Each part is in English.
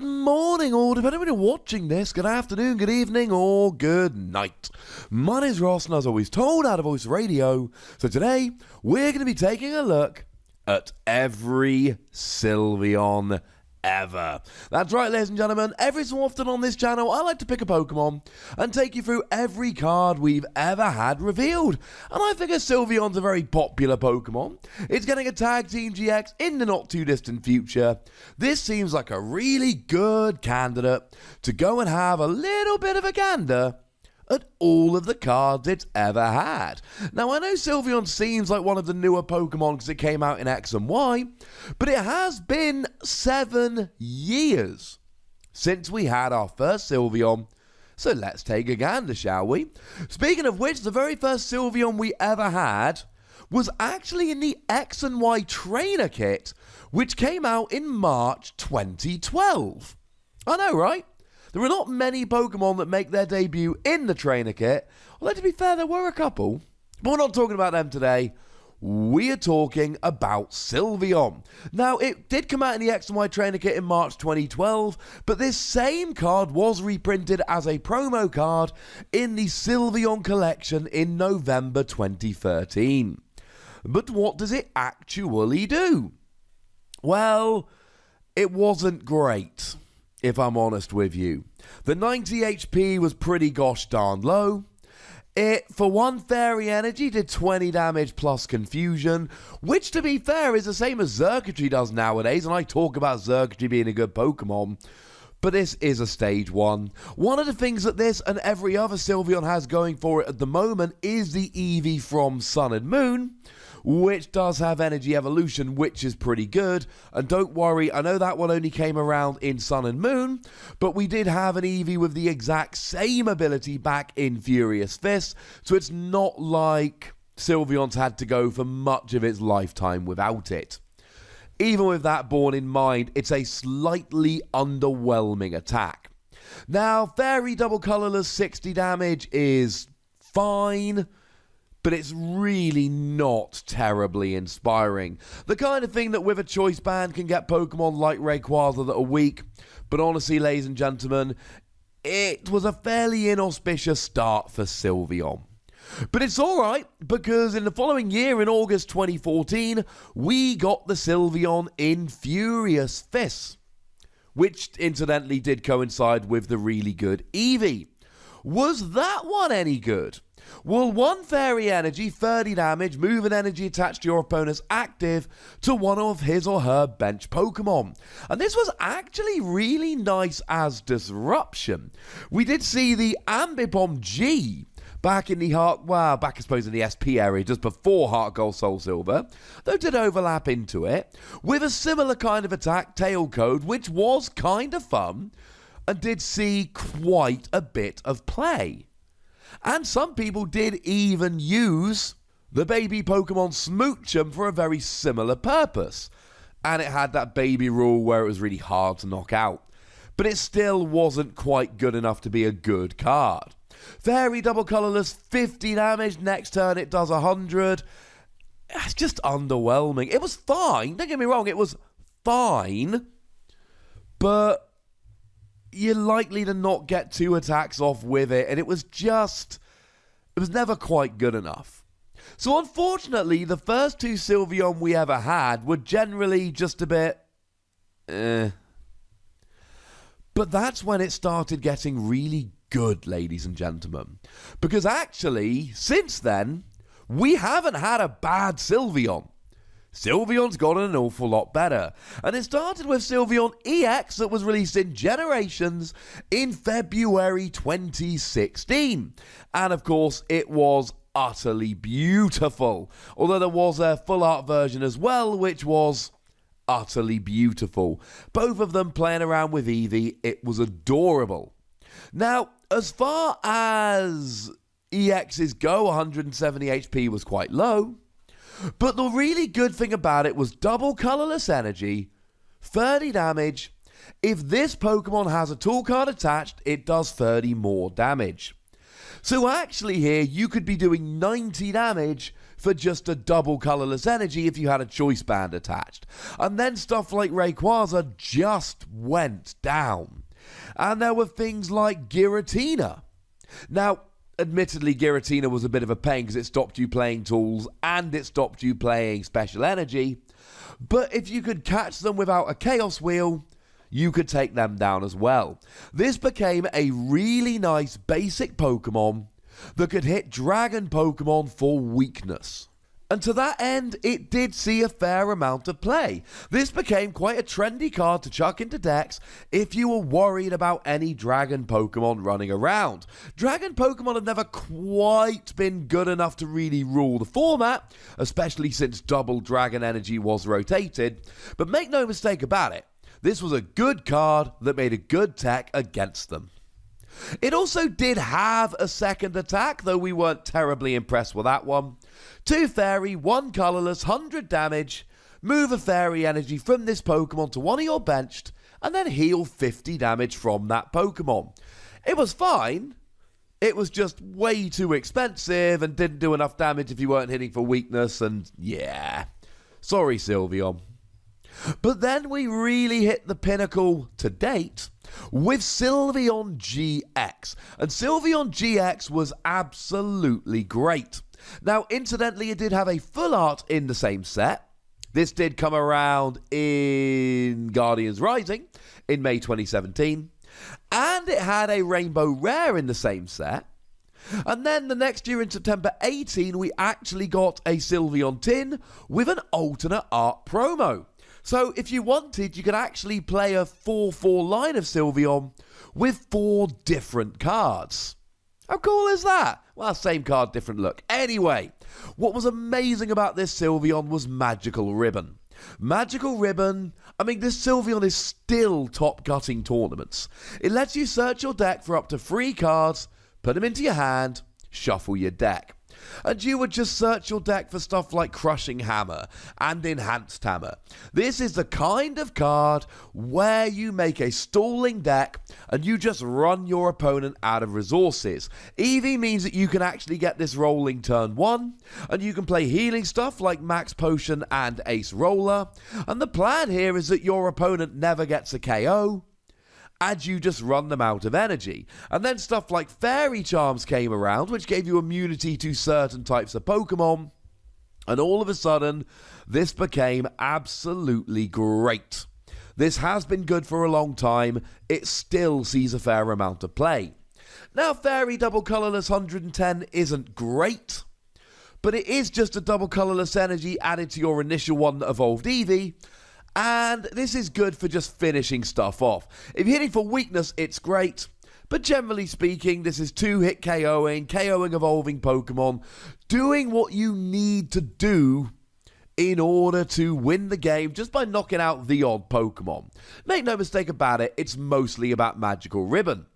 morning, or depending on when you're watching this, good afternoon, good evening, or good night. My name's Ross, and as always told, out of Voice Radio. So today, we're going to be taking a look at every Sylveon ever. That's right, ladies and gentlemen. Every so often on this channel, I like to pick a Pokemon and take you through every card we've ever had revealed. And I figure Sylveon's a very popular Pokemon. It's getting a Tag Team GX in the not too distant future. This seems like a really good candidate to go and have a little bit of a gander at all of the cards it's ever had. Now, I know Sylveon seems like one of the newer Pokemon because it came out in X and Y, but it has been 7 years since we had our first Sylveon, so let's take a gander, shall we? Speaking of which, the very first Sylveon we ever had was actually in the X and Y trainer kit, which came out in March 2012. I know, right? There are not many Pokemon that make their debut in the trainer kit. Although, to be fair, there were a couple. But we're not talking about them today. We are talking about Sylveon. Now, it did come out in the X and Y trainer kit in March 2012, but this same card was reprinted as a promo card in the Sylveon collection in November 2013. But what does it actually do? Well, it wasn't great, if I'm honest with you. The 90 HP was pretty gosh darn low. It, for one Fairy Energy, did 20 damage plus Confusion, which, to be fair, is the same as Xurkitree does nowadays, and I talk about Xurkitree being a good Pokemon. But this is a stage 1. One of the things that this and every other Sylveon has going for it at the moment is the Eevee from Sun and Moon, which does have Energy Evolution, which is pretty good. And don't worry, I know that one only came around in Sun and Moon, but we did have an Eevee with the exact same ability back in Furious Fist, so it's not like Sylveon's had to go for much of its lifetime without it. Even with that borne in mind, it's a slightly underwhelming attack. Now, Fairy Double Colorless 60 damage is fine, but it's really not terribly inspiring. The kind of thing that with a choice band can get Pokemon like Rayquaza that are weak. But honestly, ladies and gentlemen, it was a fairly inauspicious start for Sylveon. But it's alright, because in the following year, in August 2014, we got the Sylveon in Furious Fist, which incidentally did coincide with the really good Eevee. Was that one any good? Well, 1 Fairy Energy, 30 damage, move and energy attached to your opponent's active to one of his or her bench Pokemon. And this was actually really nice as disruption. We did see the Ambipom G back in the back I suppose in the SP area, just before Heart Gold Soul Silver, though did overlap into it, with a similar kind of attack, Tail Code, which was kind of fun, and did see quite a bit of play. And some people did even use the baby Pokemon Smoochum for a very similar purpose. And it had that baby rule where it was really hard to knock out. But it still wasn't quite good enough to be a good card. Fairy Double Colorless, 50 damage. Next turn it does 100. It's just underwhelming. It was fine. Don't get me wrong. It was fine. But you're likely to not get 2 attacks off with it, and it was never quite good enough. So unfortunately, the first 2 Sylveon we ever had were generally just a bit But that's when it started getting really good, ladies and gentlemen. Because actually, since then, we haven't had a bad Sylveon. Sylveon's gotten an awful lot better. And it started with Sylveon-EX that was released in Generations in February 2016. And of course, it was utterly beautiful. Although there was a full art version as well, which was utterly beautiful. Both of them playing around with Eevee, it was adorable. Now, as far as EXs go, 170 HP was quite low. But the really good thing about it was double colorless energy, 30 damage. If this Pokemon has a tool card attached, it does 30 more damage. So actually here, you could be doing 90 damage for just a double colourless energy if you had a choice band attached. And then stuff like Rayquaza just went down. And there were things like Giratina. Now, admittedly, Giratina was a bit of a pain because it stopped you playing tools and it stopped you playing special energy. But if you could catch them without a Chaos Wheel, you could take them down as well. This became a really nice basic Pokemon that could hit Dragon Pokemon for weakness. And to that end, it did see a fair amount of play. This became quite a trendy card to chuck into decks if you were worried about any Dragon Pokemon running around. Dragon Pokemon had never quite been good enough to really rule the format, especially since double Dragon Energy was rotated. But make no mistake about it, this was a good card that made a good tech against them. It also did have a second attack, though we weren't terribly impressed with that one. 2 fairy, 1 colourless, 100 damage. Move a fairy energy from this Pokemon to one of your benched, and then heal 50 damage from that Pokemon. It was fine. It was just way too expensive and didn't do enough damage if you weren't hitting for weakness, and yeah. Sorry, Sylveon. But then we really hit the pinnacle to date with Sylveon-GX. And Sylveon-GX was absolutely great. Now, incidentally, it did have a full art in the same set. This did come around in Guardians Rising in May 2017. And it had a Rainbow Rare in the same set. And then the next year in September 18, we actually got a Sylveon tin with an alternate art promo. So if you wanted, you could actually play a 4-4 line of Sylveon with 4 different cards. How cool is that? Well, same card, different look. Anyway, what was amazing about this Sylveon was Magical Ribbon. Magical Ribbon, this Sylveon is still top gutting tournaments. It lets you search your deck for up to 3 cards, put them into your hand, shuffle your deck. And you would just search your deck for stuff like Crushing Hammer and Enhanced Hammer. This is the kind of card where you make a stalling deck and you just run your opponent out of resources. EV means that you can actually get this rolling turn 1, and you can play healing stuff like Max Potion and Ace Roller. And the plan here is that your opponent never gets a KO, and you just run them out of energy. And then stuff like Fairy Charms came around, which gave you immunity to certain types of Pokemon. And all of a sudden, this became absolutely great. This has been good for a long time. It still sees a fair amount of play. Now, Fairy Double Colourless 110 isn't great, but it is just a double colourless energy added to your initial one that evolved Eevee. And this is good for just finishing stuff off. If you're hitting for weakness, it's great. But generally speaking, this is 2-hit KOing evolving Pokemon, doing what you need to do in order to win the game just by knocking out the odd Pokemon. Make no mistake about it, it's mostly about Magical Ribbon.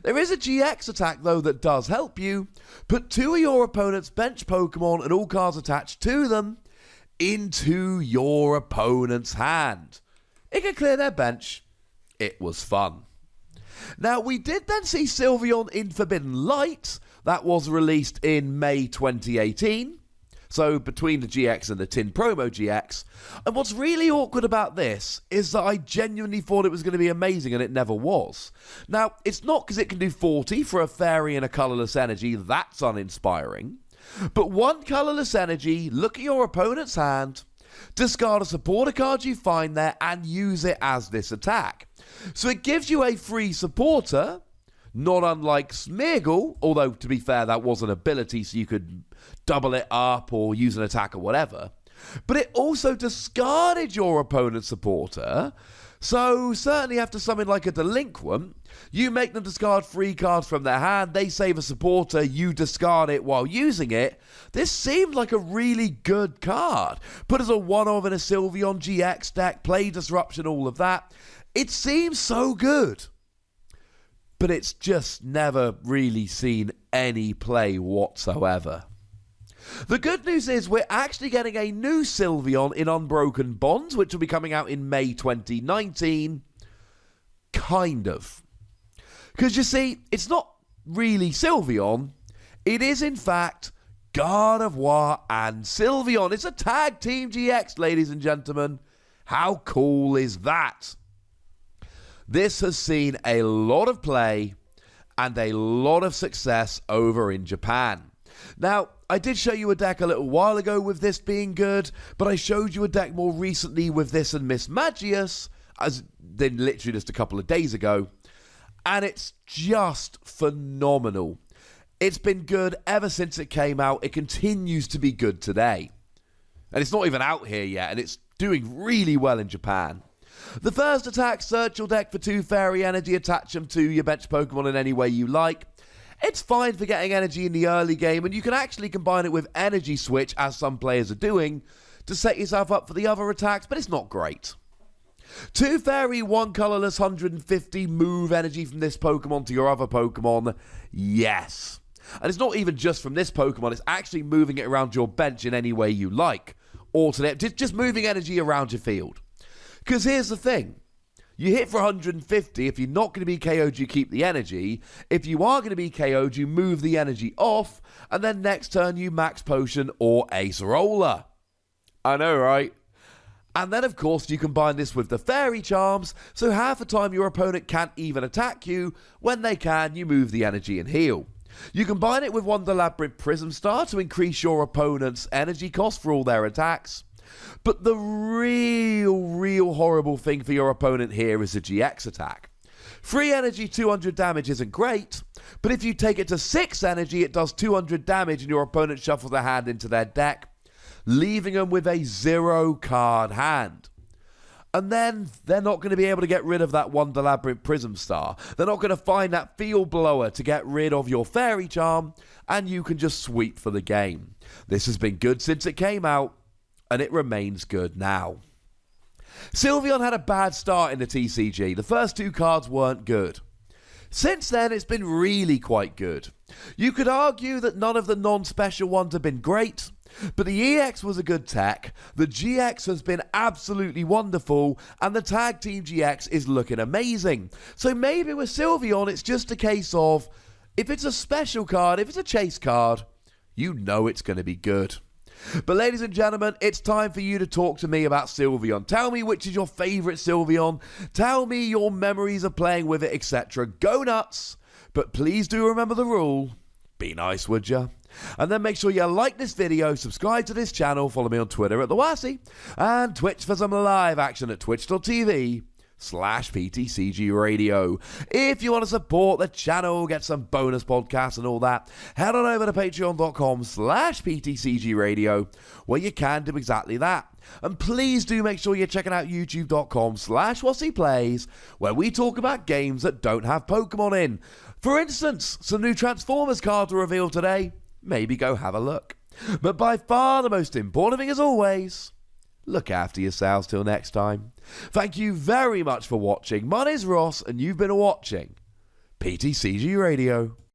There is a GX attack, though, that does help you. Put 2 of your opponent's bench Pokemon and all cards attached to them into your opponent's hand. It can clear their bench. It was fun. Now, we did then see Sylveon in Forbidden Light. That was released in May 2018. So between the GX and the Tin Promo GX. And what's really awkward about this is that I genuinely thought it was going to be amazing, and it never was. Now, it's not because it can do 40 for a fairy and a colourless energy. That's uninspiring. But 1 colourless energy, look at your opponent's hand, discard a supporter card you find there, and use it as this attack. So it gives you a free supporter, not unlike Smeargle, although to be fair, that was an ability, so you could double it up or use an attack or whatever. But it also discarded your opponent's supporter, so certainly after something like a Delinquent, you make them discard 3 cards from their hand, they save a supporter, you discard it while using it. This seemed like a really good card. Put as a 1-of in a Sylveon-GX deck, play Disruption, all of that. It seems so good. But it's just never really seen any play whatsoever. The good news is we're actually getting a new Sylveon in Unbroken Bonds, which will be coming out in May 2019. Kind of. Because you see, it's not really Sylveon. It is, in fact, Gardevoir and Sylveon. It's a tag team GX, ladies and gentlemen. How cool is that? This has seen a lot of play and a lot of success over in Japan. Now, I did show you a deck a little while ago with this being good, but I showed you a deck more recently with this and Miss Magius, as then literally just a couple of days ago, and it's just phenomenal. It's been good ever since it came out. It continues to be good today. And it's not even out here yet, and it's doing really well in Japan. The first attack, search your deck for 2 fairy energy, attach them to your bench Pokemon in any way you like. It's fine for getting energy in the early game, and you can actually combine it with Energy Switch, as some players are doing, to set yourself up for the other attacks, but it's not great. 2 fairy, 1 colorless, 150 move energy from this Pokemon to your other Pokemon. Yes. And it's not even just from this Pokemon, it's actually moving it around your bench in any way you like. Alternate, just moving energy around your field. Because here's the thing. You hit for 150, if you're not going to be KO'd, you keep the energy. If you are going to be KO'd, you move the energy off, and then next turn you Max Potion or Ace Roller. I know, right? And then, of course, you combine this with the Fairy Charms, so half the time your opponent can't even attack you. When they can, you move the energy and heal. You combine it with Wonder Labyrinth Prism Star to increase your opponent's energy cost for all their attacks. But the real horrible thing for your opponent here is the GX attack. 3 energy, 200 damage isn't great, but if you take it to 6 energy, it does 200 damage and your opponent shuffles a hand into their deck, leaving them with a 0-card hand. And then they're not going to be able to get rid of that Wonder Labyrinth Prism Star. They're not going to find that Field Blower to get rid of your Fairy Charm, and you can just sweep for the game. This has been good since it came out, and it remains good now. Sylveon had a bad start in the TCG. The first 2 cards weren't good. Since then, it's been really quite good. You could argue that none of the non-special ones have been great, but the EX was a good tech, the GX has been absolutely wonderful, and the Tag Team GX is looking amazing. So maybe with Sylveon, it's just a case of, if it's a special card, if it's a chase card, you know it's going to be good. But ladies and gentlemen, it's time for you to talk to me about Sylveon. Tell me which is your favourite Sylveon. Tell me your memories of playing with it, etc. Go nuts. But please do remember the rule. Be nice, would ya? And then make sure you like this video, subscribe to this channel, follow me on Twitter at TheWassy, and Twitch for some live action at twitch.tv/PTCGRadio. If you want to support the channel, get some bonus podcasts and all that, head on over to patreon.com/PTCGRadio, where you can do exactly that. And please do make sure you're checking out youtube.com/WassyPlays, where we talk about games that don't have Pokemon in. For instance, some new Transformers cards were revealed today. Maybe go have a look. But by far the most important thing, as always, look after yourselves till next time. Thank you very much for watching. My name's Ross, and you've been watching PTCG Radio.